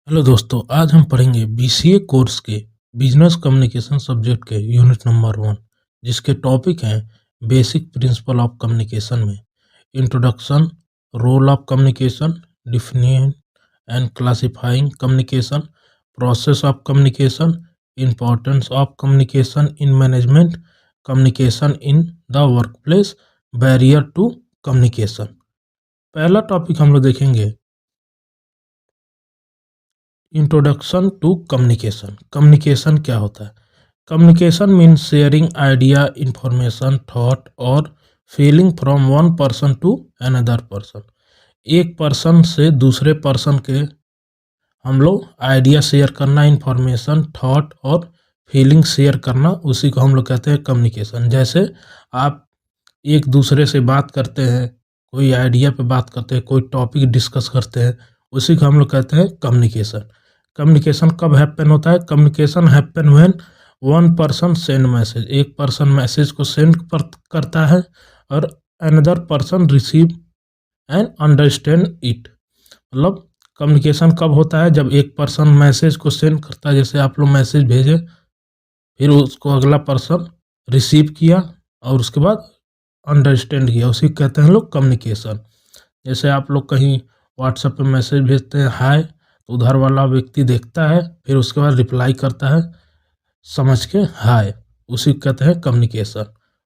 Hello दोस्तों, आज हम पढ़ेंगे बीसीए कोर्स के बिजनेस कम्युनिकेशन सब्जेक्ट के यूनिट नंबर 1, जिसके टॉपिक हैं बेसिक प्रिंसिपल ऑफ कम्युनिकेशन में introduction, role of communication, definition and classifying communication, process of communication, importance of communication in management, communication in the workplace, barrier to communication. पहला topic हम लोग देखेंगे introduction to communication. Communication क्या होता है? Communication means sharing idea, information, thought और feeling from one person to another person. एक person से दूसरे पर्सन के हम लोग आइडिया शेयर करना, इंफॉर्मेशन, थॉट और फीलिंग शेयर करना, उसी को हम लोग कहते हैं कम्युनिकेशन। जैसे आप एक दूसरे से बात करते हैं, कोई आइडिया पे बात करते हैं, कोई टॉपिक डिस्कस करते हैं, उसी को हम लोग कहते हैं कम्युनिकेशन। कम्युनिकेशन कब हैपन होता है? Communication happen when one person send message. एक पर्सन मैसेज को सेंड करता है और another person receive and understand it. मतलब कम्युनिकेशन कब होता है? जब एक पर्सन मैसेज को सेंड करता है, जैसे आप लोग मैसेज भेजे, फिर उसको अगला पर्सन रिसीव किया और उसके बाद अंडरस्टैंड किया, उसी को कहते हैं लोग कम्युनिकेशन। जैसे आप लोग कहीं व्हाट्सएप पे मैसेज भेजते हैं हाय, तो उधर वाला व्यक्ति देखता है, फिर उसके बाद रिप्लाई करता है समझ के हाय, उसी को कहते हैं कम्युनिकेशन।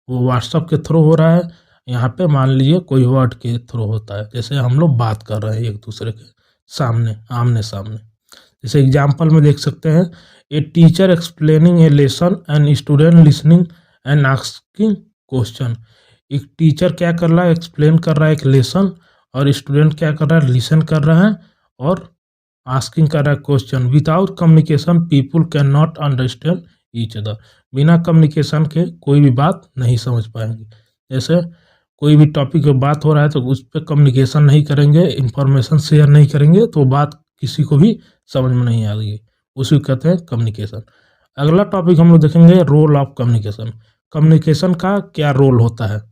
वो व्हाट्सएप के थ्रू हो रहा है, यहाँ पे मान लीजिए कोई वर्ड के थ्रू होता है, जैसे हम लोग बात कर रहे हैं एक दूसरे के सामने, आमने सामने। जैसे एग्जाम्पल में देख सकते हैं, a teacher explaining A lesson and student listening and asking question. एक टीचर क्या कर रहा है? एक्सप्लेन कर रहा है एक लेसन, और स्टूडेंट क्या कर रहा है? लिसन कर रहा है और आस्किंग कर रहा है question. Without communication people can not understand each other. बिना कम्युनिकेशन के कोई भी बात नहीं समझ पाएंगे। जैसे कोई भी टॉपिक पे बात हो रहा है तो उस पर कम्युनिकेशन नहीं करेंगे, इंफॉर्मेशन शेयर नहीं करेंगे, तो बात किसी को भी समझ में नहीं आएगी, उसी को कहते हैं कम्युनिकेशन। अगला टॉपिक हम लोग देखेंगे रोल ऑफ कम्युनिकेशन। कम्युनिकेशन का क्या रोल होता है?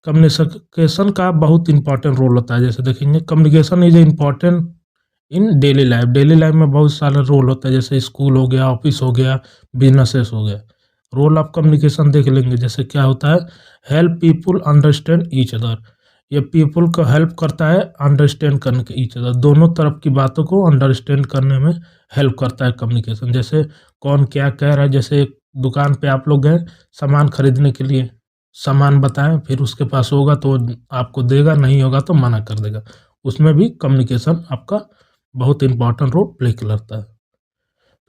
कम्युनिकेशन का बहुत इंपॉर्टेंट रोल होता है। जैसे देखेंगे, communication is important in daily life. Daily life में बहुत सारे रोल होता है, जैसे स्कूल हो गया, ऑफिस हो गया, बिजनेसेस हो गया। रोल ऑफ कम्युनिकेशन देख लेंगे, जैसे क्या होता है? Help people understand each other. ये पीपुल को हेल्प करता है अंडरस्टैंड करने के, ईच अदर, दोनों तरफ की बातों को अंडरस्टैंड करने में हेल्प करता है कम्युनिकेशन। जैसे कौन क्या कह रहा है, जैसे एक दुकान पे आप लोग गए सामान खरीदने के लिए, सामान बताएं, फिर उसके पास होगा तो आपको देगा, नहीं होगा तो मना कर देगा, उसमें भी कम्युनिकेशन आपका बहुत इंपॉर्टेंट रोल प्ले करता है।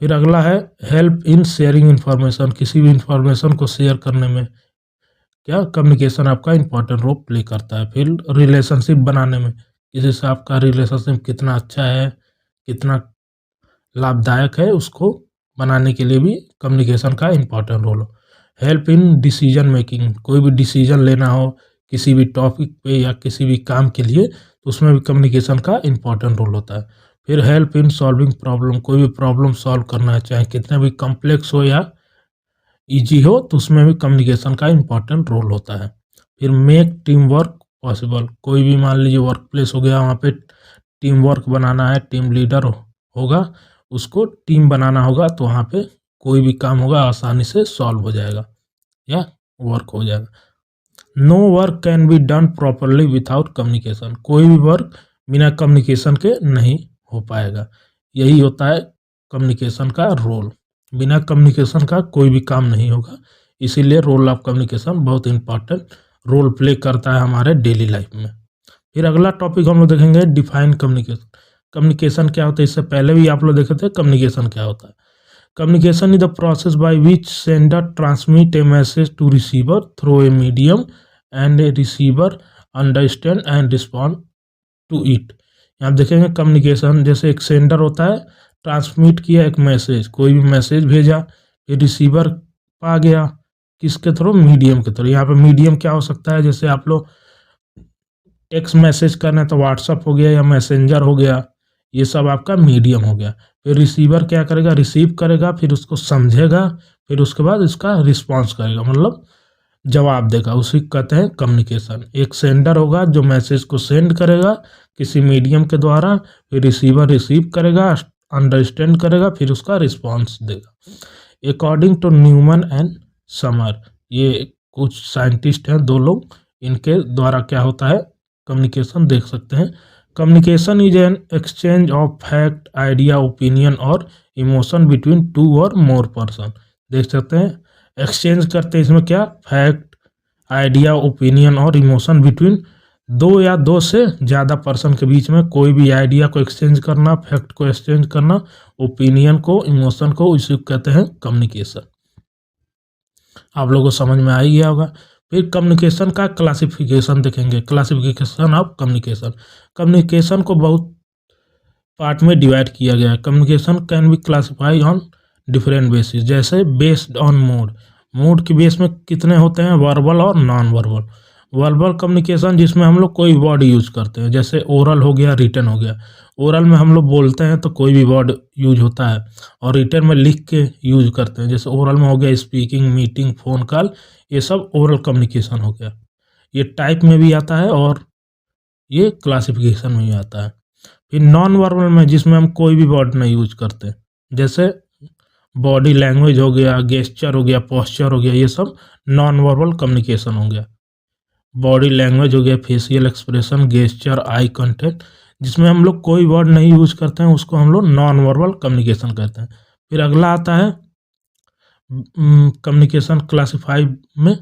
फिर अगला है हेल्प इन शेयरिंग इंफॉर्मेशन। किसी भी इंफॉर्मेशन को शेयर करने में क्या कम्युनिकेशन आपका इंपॉर्टेंट रोल प्ले करता है। फिर रिलेशनशिप बनाने में, किसी से आपका रिलेशनशिप कितना अच्छा है, कितना लाभदायक है, उसको बनाने के लिए भी कम्युनिकेशन का इंपॉर्टेंट रोल हो। Help in decision making. कोई भी डिसीजन लेना हो किसी भी टॉपिक पे या किसी भी काम के लिए, तो उसमें भी कम्युनिकेशन का इंपॉर्टेंट रोल होता है। फिर हेल्प इन सॉल्विंग प्रॉब्लम। कोई भी प्रॉब्लम सॉल्व करना है, चाहे कितना भी कॉम्प्लेक्स हो या इजी हो, तो उसमें भी कम्युनिकेशन का इंपॉर्टेंट रोल होता है। फिर मेक टीम वर्क पॉसिबल। कोई भी मान लीजिए वर्क प्लेस हो गया, वहाँ पे टीम वर्क बनाना है, टीम लीडर होगा, उसको टीम बनाना होगा, तो वहाँ पे कोई भी काम होगा आसानी से सॉल्व हो जाएगा या वर्क हो जाएगा। No work can be done properly without communication. कोई भी वर्क बिना कम्युनिकेशन के नहीं हो पाएगा। यही होता है कम्युनिकेशन का रोल। बिना कम्युनिकेशन का कोई भी काम नहीं होगा, इसीलिए रोल ऑफ कम्युनिकेशन बहुत इंपॉर्टेंट रोल प्ले करता है हमारे डेली लाइफ में। फिर अगला टॉपिक हम लोग देखेंगे डिफाइन कम्युनिकेशन। कम्युनिकेशन क्या होता है? इससे पहले भी आप लोग देखे थे कम्युनिकेशन क्या होता है। Communication is the process by which sender transmit a message to receiver through a medium and a receiver understand and respond to it। यहाँ देखेंगे कम्युनिकेशन, जैसे एक सेंडर होता है, ट्रांसमिट किया एक मैसेज, कोई भी मैसेज भेजा, फिर रिसीवर पा गया, किसके थ्रू? मीडियम के थ्रू। यहाँ पे मीडियम क्या हो सकता है? जैसे आप लोग टेक्स्ट मैसेज करना है तो व्हाट्सअप हो गया या मैसेंजर हो गया, ये सब आपका मीडियम हो गया। फिर रिसीवर क्या करेगा? रिसीव करेगा, फिर उसको समझेगा, फिर उसके बाद इसका रिस्पॉन्स करेगा, मतलब जवाब देगा, उसी को कहते हैं कम्युनिकेशन। एक सेंडर होगा जो मैसेज को सेंड करेगा किसी मीडियम के द्वारा, फिर रिसीवर रिसीव करेगा, अंडरस्टैंड करेगा, फिर उसका रिस्पॉन्स देगा। According to Newman and Summer, ये कुछ साइंटिस्ट हैं, दो लोग, इनके द्वारा क्या होता है कम्युनिकेशन देख सकते हैं। Communication is an exchange of fact, idea, opinion और इमोशन बिटवीन टू और मोर पर्सन। देख सकते हैं एक्सचेंज करते हैं इसमें क्या, फैक्ट, आइडिया, ओपिनियन और इमोशन बिटवीन दो या दो से ज़्यादा पर्सन के बीच में कोई भी आइडिया को एक्सचेंज करना, फैक्ट को एक्सचेंज करना, ओपिनियन को, इमोशन को, इसे कहते हैं कम्युनिकेशन। आप लोगों को समझ में आ ही गया होगा। फिर कम्युनिकेशन का क्लासिफिकेशन देखेंगे, क्लासिफिकेशन ऑफ कम्युनिकेशन। कम्युनिकेशन को बहुत पार्ट में डिवाइड किया गया है। Communication can be classify on different basis, जैसे बेस्ड ऑन मूड, मूड के बेस में कितने होते हैं, वर्बल और नॉन वर्बल। वर्बल कम्युनिकेशन जिसमें हम लोग कोई वर्ड यूज करते हैं, जैसे ओरल हो गया, रिटन हो गया। ओरल में हम लोग बोलते हैं तो कोई भी वर्ड यूज होता है, और रिटन में लिख के यूज करते हैं। जैसे ओरल में हो गया स्पीकिंग, मीटिंग, फोन कॉल, ये सब ओरल कम्युनिकेशन हो गया। ये टाइप में भी आता है और ये क्लासिफिकेशन में भी आता है। फिर नॉन वर्बल में जिसमें हम कोई भी वर्ड नहीं यूज करते, जैसे बॉडी लैंग्वेज हो गया, गेस्चर हो गया, पोस्चर हो गया, ये सब नॉन वर्बल कम्युनिकेशन हो गया। बॉडी लैंग्वेज हो गया, facial expression, gesture, eye contact, जिसमें हम लोग कोई वर्ड नहीं यूज करते हैं, उसको हम लोग नॉन वर्बल कम्युनिकेशन कहते हैं। फिर अगला आता है कम्युनिकेशन क्लासिफाई में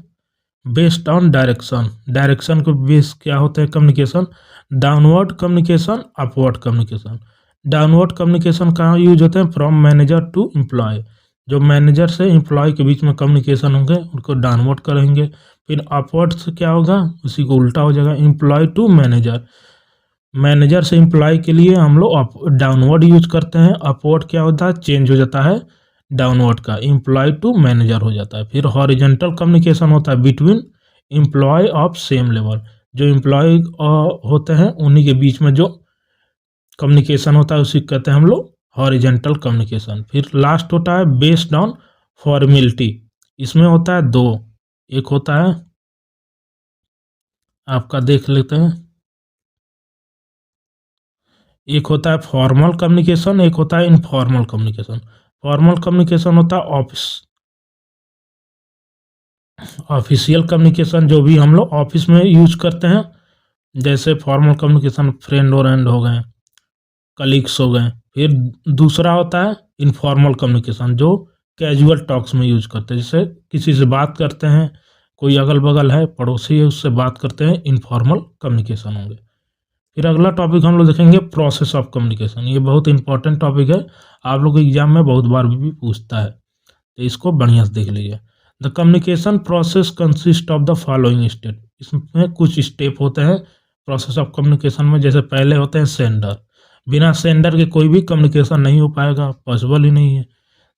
बेस्ड ऑन डायरेक्शन। डायरेक्शन के बेस क्या होते हैं communication, downward communication, upward communication. Downward communication कहाँ यूज होते हैं, फ्रॉम मैनेजर टू एम्प्लॉय, जो मैनेजर से एम्प्लॉय के बीच में कम्युनिकेशन होंगे उनको डाउनवर्ड करेंगे। फिर अपवर्ड से क्या होगा, उसी को उल्टा हो जाएगा, एम्प्लॉय टू मैनेजर, मैनेजर से एम्प्लॉय के लिए हम लोग डाउनवर्ड यूज करते हैं। अपवर्ड क्या होता है, चेंज हो जाता है डाउनवर्ड का, एम्प्लॉय टू मैनेजर हो जाता है। फिर हॉरिजॉन्टल कम्युनिकेशन होता है between employee of same level, जो एम्प्लॉय होते हैं उन्हीं के बीच में जो कम्युनिकेशन होता है उसी को कहते हैं हम लोग हॉरिजॉन्टल कम्युनिकेशन। फिर लास्ट होता है बेस्ड ऑन फॉर्मेलिटी, इसमें होता है दो, एक होता है आपका देख लेते हैं, एक होता है फॉर्मल कम्युनिकेशन, एक होता है इनफॉर्मल कम्युनिकेशन। फॉर्मल कम्युनिकेशन होता है ऑफिशियल कम्युनिकेशन, जो भी हम लोग ऑफिस में यूज करते हैं। जैसे फॉर्मल कम्युनिकेशन फ्रेंड और एंड हो गए, कलीग्स हो गए। फिर दूसरा होता है इनफॉर्मल कम्युनिकेशन, जो कैजुअल टॉक्स में यूज करते हैं, जैसे किसी से बात करते हैं, कोई अगल बगल है, पड़ोसी है, उससे बात करते हैं, इनफॉर्मल कम्युनिकेशन होंगे। फिर अगला टॉपिक हम लोग देखेंगे प्रोसेस ऑफ कम्युनिकेशन। ये बहुत इंपॉर्टेंट टॉपिक है, आप लोग एग्जाम में बहुत बार भी पूछता है, तो इसको बढ़िया से देख लीजिए। The communication process consist of the following step, इसमें कुछ स्टेप होते हैं प्रोसेस ऑफ कम्युनिकेशन में। जैसे पहले होते हैं सेंडर, बिना सेंडर के कोई भी कम्युनिकेशन नहीं हो पाएगा, पॉसिबल ही नहीं है।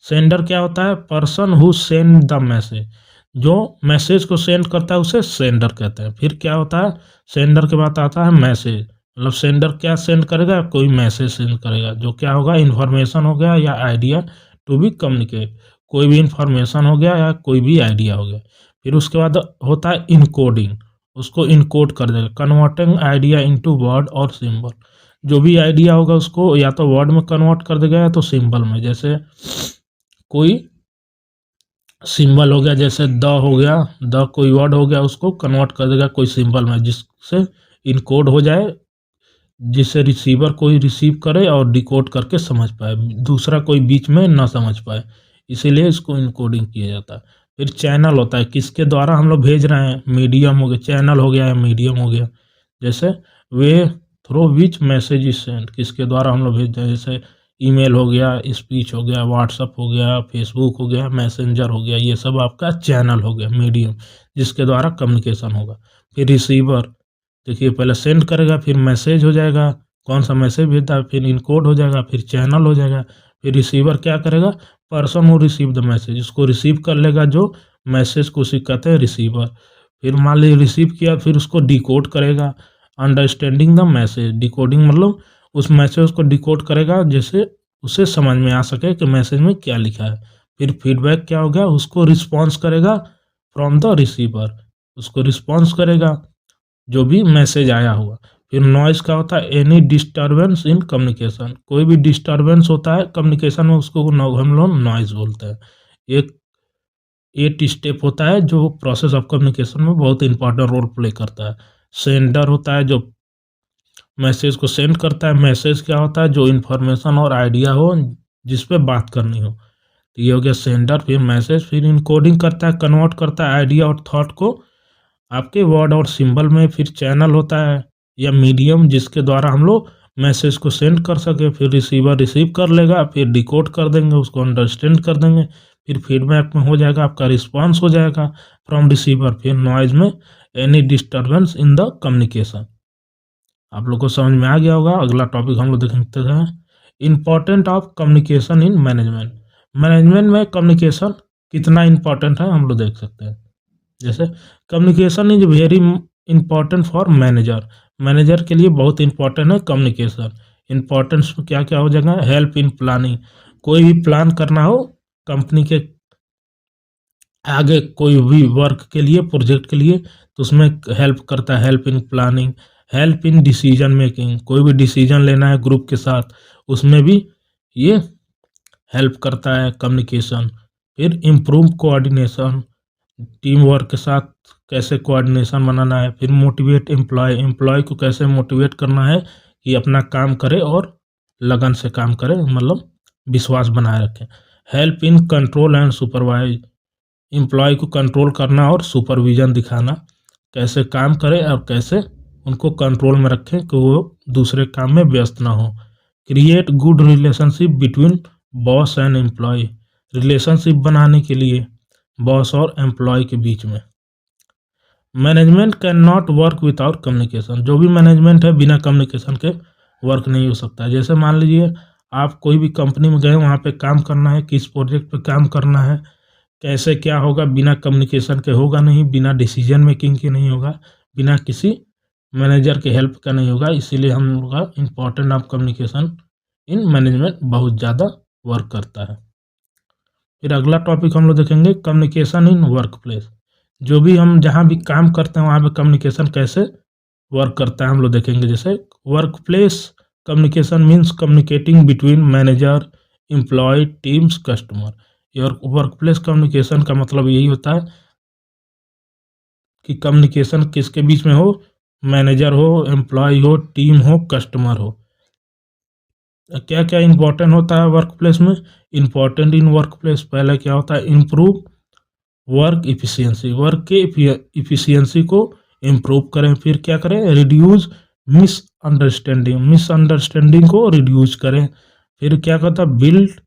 सेंडर क्या होता है, person who send the message, जो मैसेज को सेंड करता है उसे सेंडर कहते हैं। फिर क्या होता है, सेंडर के बाद आता है मैसेज, मतलब सेंडर क्या सेंड करेगा, कोई मैसेज सेंड करेगा, जो क्या होगा, इन्फॉर्मेशन हो गया या आइडिया टू बी कम्युनिकेट, कोई भी इन्फॉर्मेशन हो गया या कोई भी आइडिया हो गया। फिर उसके बाद होता है इनकोडिंग, उसको इनकोड कर देगा, कन्वर्टिंग आइडिया इनटू वर्ड और सिंबल, जो भी आइडिया होगा उसको या तो वर्ड में कन्वर्ट कर देगा या तो सिंबल में। जैसे कोई सिंबल हो गया, जैसे द हो गया, द कोई वर्ड हो गया, उसको कन्वर्ट कर देगा कोई सिंबल में, जिससे इनकोड हो जाए, जिससे रिसीवर कोई रिसीव करे और डिकोड करके समझ पाए, दूसरा कोई बीच में ना समझ पाए, इसीलिए इसको इनकोडिंग किया जाता है। फिर चैनल होता है, किसके द्वारा हम लोग भेज रहे हैं, मीडियम हो गया, चैनल हो गया या मीडियम हो गया। जैसे way through which message is send, किसके द्वारा हम लोग भेजते हैं, जैसे ईमेल हो गया, स्पीच हो गया, व्हाट्सअप हो गया, फेसबुक हो गया, मैसेंजर हो गया, ये सब आपका चैनल हो गया, मीडियम, जिसके द्वारा कम्युनिकेशन होगा। फिर रिसीवर, देखिए पहले सेंड करेगा, फिर मैसेज हो जाएगा, कौन सा मैसेज भेजता है, फिर इनकोड हो जाएगा, फिर चैनल हो जाएगा। फिर रिसीवर क्या करेगा, person who receive the message, उसको रिसीव कर लेगा, जो मैसेज को उसी कहते हैं रिसीवर। फिर मान लीजिए रिसीव किया, फिर उसको डिकोड करेगा, अंडरस्टैंडिंग द मैसेज, डिकोडिंग मतलब उस मैसेज को डिकोड करेगा जैसे उसे समझ में आ सके कि मैसेज में क्या लिखा है। फिर फीडबैक क्या हो गया, उसको रिस्पॉन्स करेगा फ्रॉम द रिसीवर, उसको रिस्पॉन्स करेगा जो भी मैसेज आया हुआ। फिर नॉइज क्या होता है, एनी डिस्टर्बेंस इन कम्युनिकेशन, कोई भी डिस्टर्बेंस होता है कम्युनिकेशन में उसको हम लोग नॉइज बोलते हैं। एक 8 स्टेप होता है जो प्रोसेस ऑफ कम्युनिकेशन में बहुत इंपॉर्टेंट रोल प्ले करता है। सेंडर होता है जो मैसेज को सेंड करता है, मैसेज क्या होता है, जो इन्फॉर्मेशन और आइडिया हो जिस पे बात करनी हो, तो ये हो गया सेंडर। फिर मैसेज, फिर इनकोडिंग करता है, कन्वर्ट करता है आइडिया और थॉट को आपके वर्ड और सिंबल में। फिर चैनल होता है या मीडियम जिसके द्वारा हम लोग मैसेज को सेंड कर सके। फिर रिसीवर रिसीव कर लेगा, फिर डिकोड कर देंगे, उसको अंडरस्टैंड कर देंगे, फिर फीडबैक में हो जाएगा, आपका रिस्पॉन्स हो जाएगा फ्रॉम रिसीवर। फिर नॉइज में any disturbance in the communication. आप लोग को समझ में आ गया होगा। अगला टॉपिक हम लोग देखते हैं, important of communication in management. Management में कम्युनिकेशन कितना इम्पोर्टेंट है हम लोग देख सकते हैं। जैसे communication is very important for manager, manager के लिए बहुत इंपॉर्टेंट है कम्युनिकेशन। इंपॉर्टेंस क्या क्या हो जाएगा, हेल्प इन प्लानिंग, कोई भी प्लान करना हो कंपनी के आगे कोई भी वर्क के लिए, प्रोजेक्ट के लिए, तो उसमें हेल्प करता है, help in planning. Help in decision making, कोई भी डिसीजन लेना है ग्रुप के साथ उसमें भी ये हेल्प करता है कम्युनिकेशन। फिर इम्प्रूव कोऑर्डिनेशन, टीम वर्क के साथ कैसे कोऑर्डिनेशन बनाना है। फिर मोटिवेट एम्प्लॉय, एम्प्लॉय को कैसे मोटिवेट करना है कि अपना काम करे और लगन से काम करे, मतलब विश्वास बनाए रखें। Help in control and supervise, employee को कंट्रोल करना और सुपरविजन दिखाना, कैसे काम करें और कैसे उनको कंट्रोल में रखें कि वो दूसरे काम में व्यस्त ना हो। Create good relationship between boss and employee, relationship बनाने के लिए बॉस और एम्प्लॉय के बीच में। Management can not work without communication, जो भी मैनेजमेंट है बिना कम्युनिकेशन के वर्क नहीं हो सकता। जैसे मान लीजिए आप कोई भी कंपनी में गए, वहाँ पे काम करना है, किस प्रोजेक्ट पे काम करना है, कैसे क्या होगा, बिना कम्युनिकेशन के होगा नहीं, बिना डिसीजन मेकिंग के नहीं होगा, बिना किसी मैनेजर के हेल्प का नहीं होगा। इसीलिए हम लोग का important of communication in management बहुत ज़्यादा वर्क करता है। फिर अगला टॉपिक हम लोग देखेंगे, कम्युनिकेशन इन वर्क प्लेस। जो भी हम जहाँ भी काम करते हैं वहाँ पे कम्युनिकेशन कैसे वर्क करता है हम लोग देखेंगे। जैसे workplace communication means communicating between manager, employee, teams, customer. और वर्क प्लेस कम्युनिकेशन का मतलब यही होता है कि कम्युनिकेशन किसके बीच में हो, मैनेजर हो, एम्प्लॉय हो, टीम हो, कस्टमर हो। क्या क्या इंपॉर्टेंट होता है वर्क प्लेस में, इंपॉर्टेंट इन वर्क प्लेस पहले क्या होता है, इम्प्रूव वर्क इफिशियंसी, वर्क के इफिशियंसी को इम्प्रूव करें। फिर क्या करें, रिड्यूस मिसअंडरस्टैंडिंग, मिसअंडरस्टैंडिंग को रिड्यूस करें। फिर क्या कहता है, build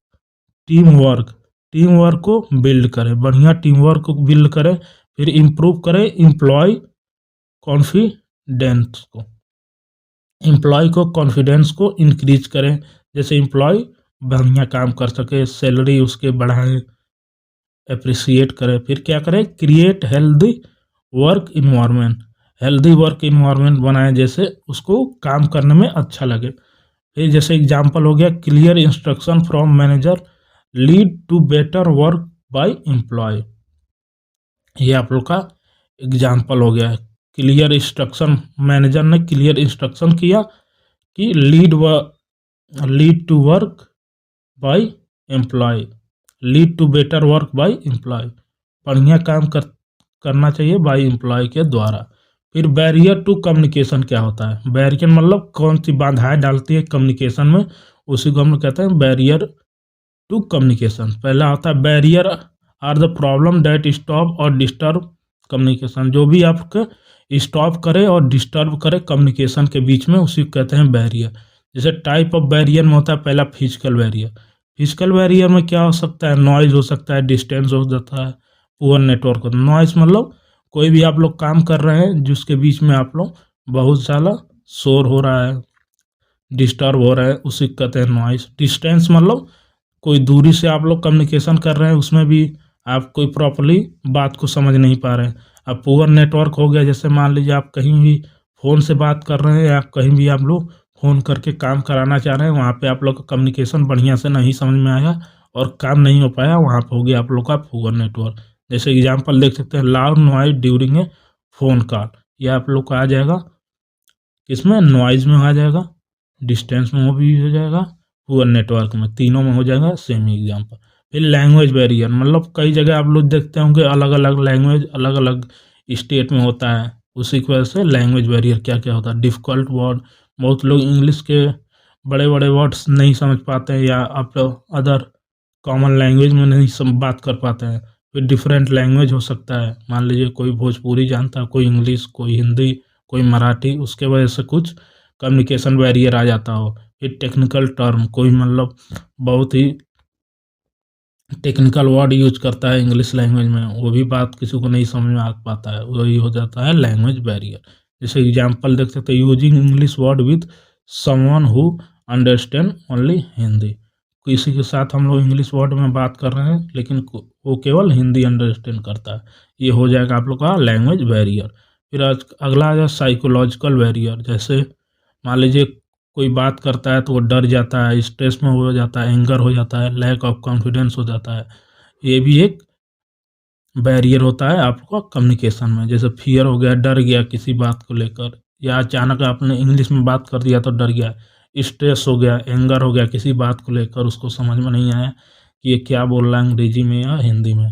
team work, team work को बिल्ड करें, बढ़िया टीम वर्क को बिल्ड करें। फिर इम्प्रूव करें एम्प्लॉय कॉन्फिडेंस को, एम्प्लॉय को कॉन्फिडेंस को इंक्रीज करें, जैसे एम्प्लॉय बढ़िया काम कर सके, सैलरी उसके बढ़ाएं, अप्रिसिएट करें। फिर क्या करें, create healthy work environment, healthy work environment बनाएं जैसे उसको काम करने में अच्छा लगे। फिर जैसे एग्जांपल हो गया, clear instruction from manager lead to better work by employee, ये आप लोग का एग्जांपल हो गया है। क्लियर इंस्ट्रक्शन, मैनेजर ने क्लियर इंस्ट्रक्शन किया कि lead to work by employee, lead to better work by employee, बढ़िया काम करना चाहिए बाय एम्प्लॉय के द्वारा। फिर बैरियर टू कम्युनिकेशन क्या होता है, बैरियर मतलब कौन सी बाधाएं डालती है कम्युनिकेशन में, उसी को हम लोग कहते हैं बैरियर टू कम्युनिकेशन। पहला होता है barrier are the problem that stop और डिस्टर्ब कम्युनिकेशन, जो भी आपके स्टॉप करे और डिस्टर्ब करे कम्युनिकेशन के बीच में, उसी को कहते हैं बैरियर। जैसे टाइप ऑफ बैरियर में होता है पहला फिजिकल बैरियर, फिजिकल बैरियर में क्या हो सकता है, नॉइज हो सकता है, डिस्टेंस हो जाता है, पुअर नेटवर्क हो। नॉइज मतलब कोई भी आप लोग काम कर रहे हैं जिसके बीच में आप लोग बहुत ज़्यादा शोर हो रहा है, डिस्टर्ब हो रहा है, उसी को कहते हैं नॉइज। डिस्टेंस मतलब कोई दूरी से आप लोग कम्युनिकेशन कर रहे हैं, उसमें भी आप कोई प्रॉपरली बात को समझ नहीं पा रहे हैं। अब पुअर नेटवर्क हो गया, जैसे मान लीजिए आप कहीं भी फ़ोन से बात कर रहे हैं या कहीं भी आप लोग फ़ोन करके काम कराना चाह रहे हैं, वहाँ पे आप लोग का कम्युनिकेशन बढ़िया से नहीं समझ में आया और काम नहीं हो पाया, वहाँ पे हो गया आप लोग का पुअर नेटवर्क। जैसे एग्जाम्पल देख सकते हैं, loud noise during a phone call, यह आप लोग का आ जाएगा किसमें, नॉइज में आ जाएगा, डिस्टेंस में वो भी हो जाएगा, पुअर नेटवर्क में, तीनों में हो जाएगा सेम एग्जाम्पल। फिर लैंग्वेज बैरियर, मतलब कई जगह आप लोग देखते होंगे अलग अलग लैंग्वेज अलग अलग स्टेट में होता है, उसी की वजह से लैंग्वेज बैरियर क्या क्या होता है, डिफ़िकल्ट वर्ड, बहुत लोग इंग्लिश के बड़े बड़े वर्ड्स नहीं समझ पाते हैं, या आप अदर कॉमन लैंग्वेज में नहीं बात कर पाते हैं। फिर डिफरेंट लैंग्वेज हो सकता है, मान लीजिए कोई भोजपुरी जानता है, कोई इंग्लिश, कोई हिंदी, कोई मराठी, उसके वजह से कुछ कम्युनिकेशन बैरियर आ जाता हो। फिर टेक्निकल टर्म, कोई मतलब बहुत ही टेक्निकल वर्ड यूज करता है इंग्लिश लैंग्वेज में, वो भी बात किसी को नहीं समझ में आ पाता है, वही हो जाता है लैंग्वेज बैरियर। जैसे एग्जांपल देख सकते हैं, using English word with someone who understand only Hindi, किसी के साथ हम लोग इंग्लिश वर्ड में बात कर रहे हैं लेकिन वो केवल हिंदी अंडरस्टैंड करता है, ये हो जाएगा आप लोग का लैंग्वेज बैरियर। फिर अगला आ जाए साइकोलॉजिकल बैरियर, जैसे मान लीजिए कोई बात करता है तो वो डर जाता है, स्ट्रेस में हो जाता है, एंगर हो जाता है, लैक ऑफ कॉन्फिडेंस हो जाता है, ये भी एक बैरियर होता है आपका कम्युनिकेशन में। जैसे फियर हो गया, डर गया किसी बात को लेकर, या अचानक आपने इंग्लिश में बात कर दिया तो डर गया, स्ट्रेस हो गया, एंगर हो गया किसी बात को लेकर, उसको समझ में नहीं आया कि ये क्या बोल रहा है अंग्रेजी में या हिंदी में।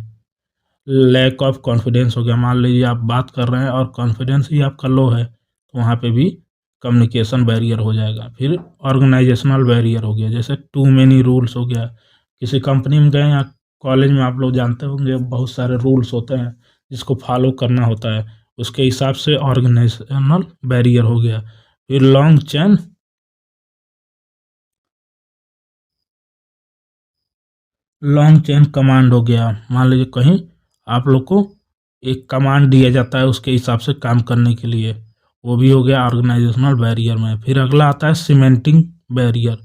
लैक ऑफ कॉन्फिडेंस हो गया, मान लीजिए आप बात कर रहे हैं और कॉन्फिडेंस ही आपका लो है, तो वहाँ पे भी कम्युनिकेशन बैरियर हो जाएगा। फिर ऑर्गेनाइजेशनल बैरियर हो गया, जैसे टू मेनी रूल्स हो गया, किसी कंपनी में गए या कॉलेज में आप लोग जानते होंगे बहुत सारे रूल्स होते हैं जिसको फॉलो करना होता है, उसके हिसाब से ऑर्गेनाइजेशनल बैरियर हो गया। फिर लॉन्ग चेन कमांड हो गया, मान लीजिए कहीं आप लोग को एक कमांड दिया जाता है उसके हिसाब से काम करने के लिए, वो भी हो गया ऑर्गेनाइजेशनल बैरियर में। फिर अगला आता है सीमेंटिंग बैरियर।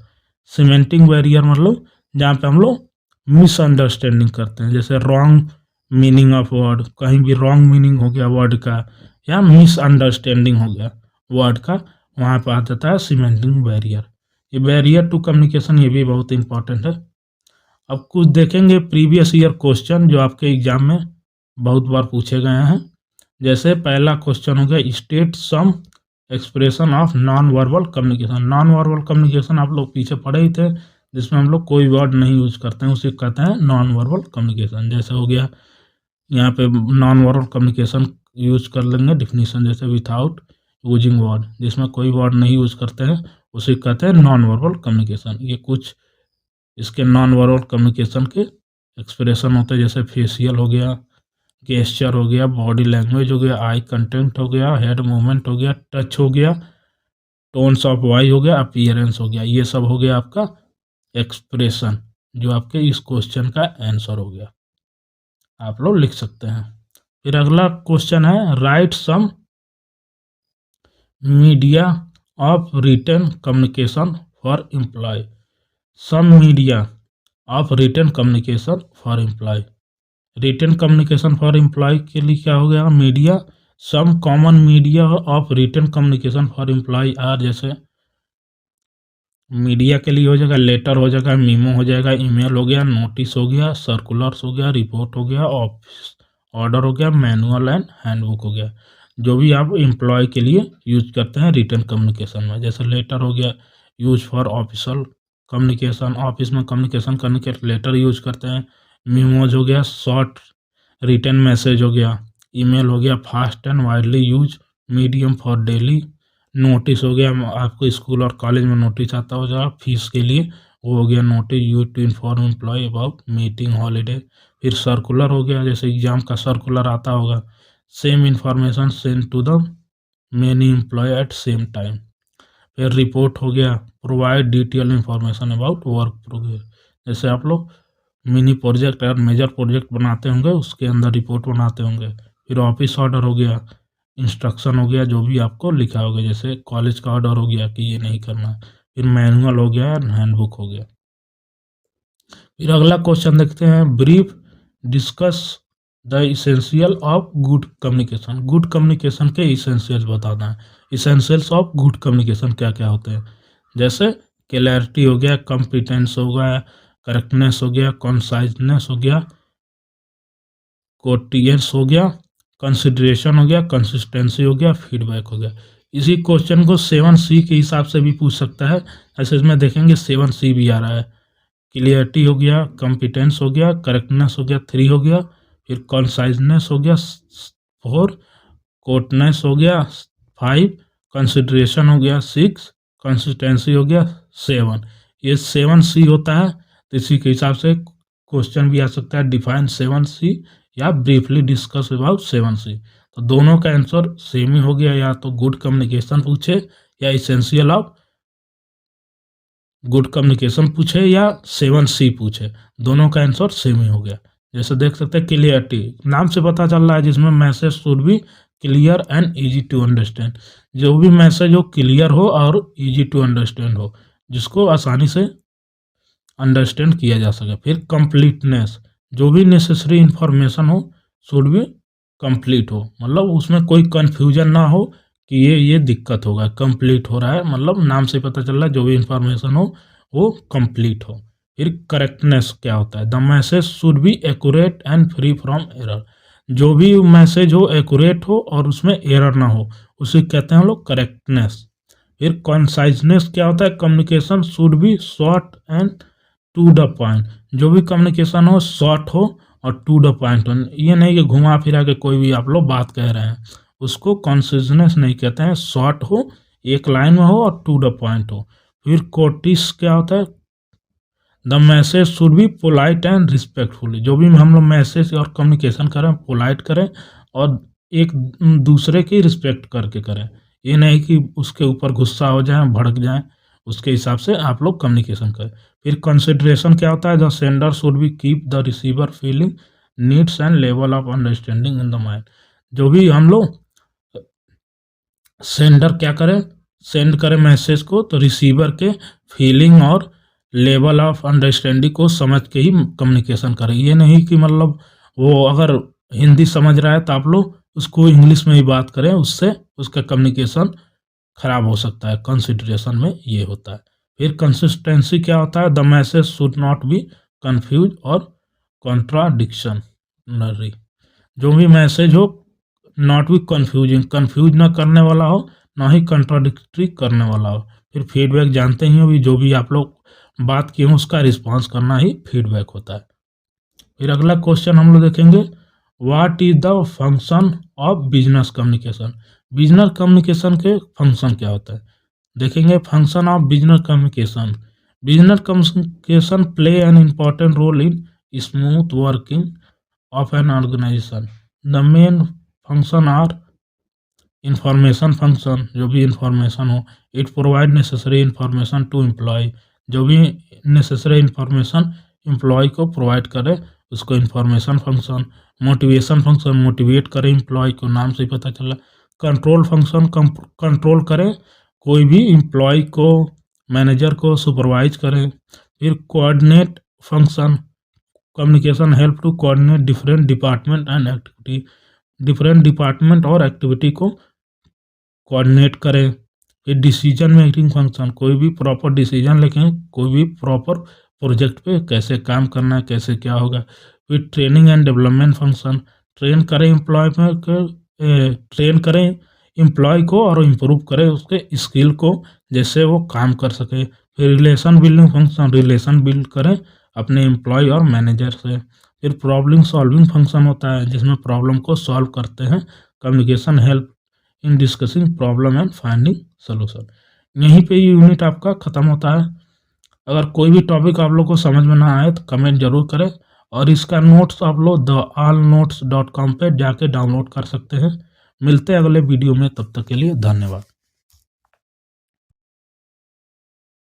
सीमेंटिंग बैरियर मतलब जहाँ पे हम लोग मिसअंडरस्टैंडिंग करते हैं, जैसे रॉन्ग मीनिंग ऑफ वर्ड, कहीं भी रॉन्ग मीनिंग हो गया वर्ड का, या मिसअंडरस्टैंडिंग हो गया वर्ड का, वहाँ पर आ जाता है सीमेंटिंग बैरियर। ये बैरियर टू कम्युनिकेशन ये भी बहुत इंपॉर्टेंट है। अब कुछ देखेंगे प्रीवियस ईयर क्वेश्चन जो आपके एग्जाम में बहुत बार पूछे गए हैं। जैसे पहला क्वेश्चन हो गया, state some expression of non verbal communication. Non verbal communication आप लोग पीछे पढ़े ही थे, जिसमें हम लोग कोई वर्ड नहीं यूज करते हैं, उसे कहते हैं नॉन वर्बल कम्युनिकेशन। जैसे हो गया यहाँ पे नॉन वर्बल कम्युनिकेशन यूज कर लेंगे डिफिनीशन, जैसे विथआउट यूजिंग वर्ड, जिसमें कोई वर्ड नहीं यूज करते हैं, उसे कहते हैं नॉन वर्बल कम्युनिकेशन। ये कुछ इसके नॉन वर्बल कम्युनिकेशन के एक्सप्रेशन होते हैं, जैसे फेशियल हो गया, गेस्चर हो गया, बॉडी लैंग्वेज हो गया, आई कंटेंट हो गया, हेड मूवमेंट हो गया, टच हो गया, टोन्स ऑफ वॉइस हो गया, अपीयरेंस हो गया। ये सब हो गया आपका एक्सप्रेशन जो आपके इस क्वेश्चन का आंसर हो गया, आप लोग लिख सकते हैं। फिर अगला क्वेश्चन है, write some media of written communication for employee. Some media of written communication for employee. Written communication for employee के लिए क्या हो गया, media, some common media of written communication for employee are, जैसे मीडिया के लिए हो जाएगा लेटर हो जाएगा, मीमो हो जाएगा, ईमेल हो गया, नोटिस हो गया, सर्कुलर्स हो गया, रिपोर्ट हो गया, ऑफिस ऑर्डर हो गया, मैनुअल एंड हैंडबुक हो गया, जो भी आप एम्प्लॉय के लिए यूज करते हैं रिटन कम्युनिकेशन में। जैसे लेटर हो गया, use for official communication, office में कम्युनिकेशन करने के लेटर यूज करते हैं। मीमोज हो गया, शॉर्ट रिटन मैसेज हो गया। ईमेल हो गया, fast and widely use medium for daily. Notice हो गया, आपको स्कूल और कॉलेज में नोटिस आता हो जाएगा फीस के लिए, वो हो गया notice use to inform employee about meeting holiday. फिर सर्कुलर हो गया, जैसे एग्जाम का सर्कुलर आता होगा, same information send to the many employee at same time. फिर रिपोर्ट हो गया, provide detail information about work progress, जैसे आप लोग मिनी प्रोजेक्ट और मेजर प्रोजेक्ट बनाते होंगे उसके अंदर रिपोर्ट बनाते होंगे। फिर ऑफिस ऑर्डर हो गया, इंस्ट्रक्शन हो गया जो भी आपको लिखा होगा, जैसे कॉलेज का ऑर्डर हो गया कि ये नहीं करना। फिर मैनुअल हो गया, हैंडबुक हो गया। फिर अगला क्वेश्चन देखते हैं, brief discuss the essential of good communication. Good communication के इसेंशियल्स बताना है। इसेंशियल्स ऑफ गुड कम्युनिकेशन क्या क्या होते हैं, जैसे क्लैरिटी हो गया, कॉम्पिटेंस हो गया, करेक्टनेस हो गया, कॉन्साइजनेस हो गया, कोटियंस हो गया, कंसिडरेशन हो गया, कंसिस्टेंसी हो गया, फीडबैक हो गया। इसी क्वेश्चन को 7C के हिसाब से भी पूछ सकता है। ऐसे इसमें देखेंगे 7C भी आ रहा है। क्लियरिटी हो गया, कॉम्पिटेंस हो गया, करेक्टनेस हो गया 3 हो गया, फिर कॉन्साइजनेस हो गया 4, कोटनेस हो गया 5, कंसिडरेशन हो गया 6, कंसिस्टेंसी हो गया 7। ये 7C होता है। तो इसी के हिसाब से क्वेश्चन भी आ सकता है, डिफाइन 7C या ब्रीफली डिस्कस अबाउट 7C। तो दोनों का आंसर सेम ही हो गया, या तो गुड कम्युनिकेशन पूछे या इसेंशियल ऑफ गुड कम्युनिकेशन पूछे या 7C पूछे, दोनों का आंसर सेम ही हो गया। जैसे देख सकते हैं क्लियरिटी, नाम से पता चल रहा है जिसमें message should be clear and easy to understand. जो भी मैसेज हो क्लियर हो और इजी टू अंडरस्टैंड हो, जिसको आसानी से अंडरस्टैंड किया जा सके। फिर कंप्लीटनेस, जो भी नेसेसरी इंफॉर्मेशन हो शुड बी कंप्लीट हो, मतलब उसमें कोई कंफ्यूजन ना हो कि ये दिक्कत होगा। कंप्लीट हो रहा है मतलब नाम से पता चल रहा है जो भी इंफॉर्मेशन हो वो कंप्लीट हो। फिर करेक्टनेस क्या होता है, the message should be accurate and free from error. जो भी मैसेज हो एक्यूरेट हो और उसमें एरर ना हो, उसे कहते हैं हम लोग करेक्टनेस। फिर कॉन्साइजनेस क्या होता है, communication should be short and to the point. जो भी कम्युनिकेशन हो शॉर्ट हो और टू द पॉइंट हो, ये नहीं कि घुमा फिरा के कोई भी आप लोग बात कह रहे हैं, उसको कॉन्सिजनेस नहीं कहते हैं। शॉर्ट हो, एक लाइन में हो और टू द पॉइंट हो। फिर कोटिस क्या होता है, the message should be polite and respectful. जो भी हम लोग मैसेज और कम्युनिकेशन करें पोलाइट करें और एक दूसरे की रिस्पेक्ट करके करें। ये नहीं कि उसके ऊपर गुस्सा हो जाए, भड़क जाए, उसके हिसाब से आप लोग कम्युनिकेशन करें। फिर कंसिडरेशन क्या होता है, the sender should be keep the receiver feeling needs and level of understanding in the mind. जो भी हम लोग सेंडर क्या करें, सेंड करें मैसेज को, तो रिसीवर के फीलिंग और लेवल ऑफ अंडरस्टैंडिंग को समझ के ही कम्युनिकेशन करें। ये नहीं कि मतलब वो अगर हिंदी समझ रहा है तो आप लोग उसको इंग्लिश में ही बात करें, उससे उसका कम्युनिकेशन खराब हो सकता है। कंसिडरेशन में ये होता है। फिर कंसिस्टेंसी क्या होता है, the message should not be confuse और कॉन्ट्राडिक्शनरी। जो भी मैसेज हो नॉट बी कंफ्यूजिंग, कंफ्यूज ना करने वाला हो, ना ही कंट्राडिक्टरी करने वाला हो। फिर फीडबैक जानते ही हो भी, जो भी आप लोग बात किए हो उसका रिस्पांस करना ही फीडबैक होता है। फिर अगला क्वेश्चन हम लोग देखेंगे, what is the function of business communication. Business communication के फंक्शन क्या होता है, देखेंगे function of business communication. Business communication play an important role in smooth working of an organisation. The main function are information function, जो भी information हो, it provide necessary information to employee. जो भी नेसेसरी इंफॉर्मेशन एम्प्लॉय को provide करे उसको information function. Motivation function, motivate करे employee को, नाम से ही पता चला। कंट्रोल फंक्शन, कंट्रोल करे कोई भी एम्प्लॉय को, मैनेजर को सुपरवाइज करें। फिर coordinate function, communication help to coordinate different department and activity. Different department और एक्टिविटी को कोऑर्डिनेट करें। फिर डिसीजन मेकिंग फंक्शन, कोई भी प्रॉपर डिसीजन लेके कोई भी प्रॉपर प्रोजेक्ट पे कैसे काम करना है, कैसे क्या होगा। फिर training and development function, train करें एम्प्लॉय को और इम्प्रूव करें उसके स्किल को, जैसे वो काम कर सके। फिर relation building function, relation build करें अपने एम्प्लॉय और मैनेजर से। फिर प्रॉब्लम सॉल्विंग फंक्शन होता है जिसमें प्रॉब्लम को सॉल्व करते हैं। Communication help in discussing problem and finding solution. यहीं पे यूनिट आपका ख़त्म होता है। अगर कोई भी टॉपिक आप लोग को समझ में ना आए तो कमेंट जरूर करें, और इसका नोट्स आप लोग theallnotes.com पे जाके डाउनलोड कर सकते हैं। मिलते हैं अगले वीडियो में, तब तक के लिए धन्यवाद।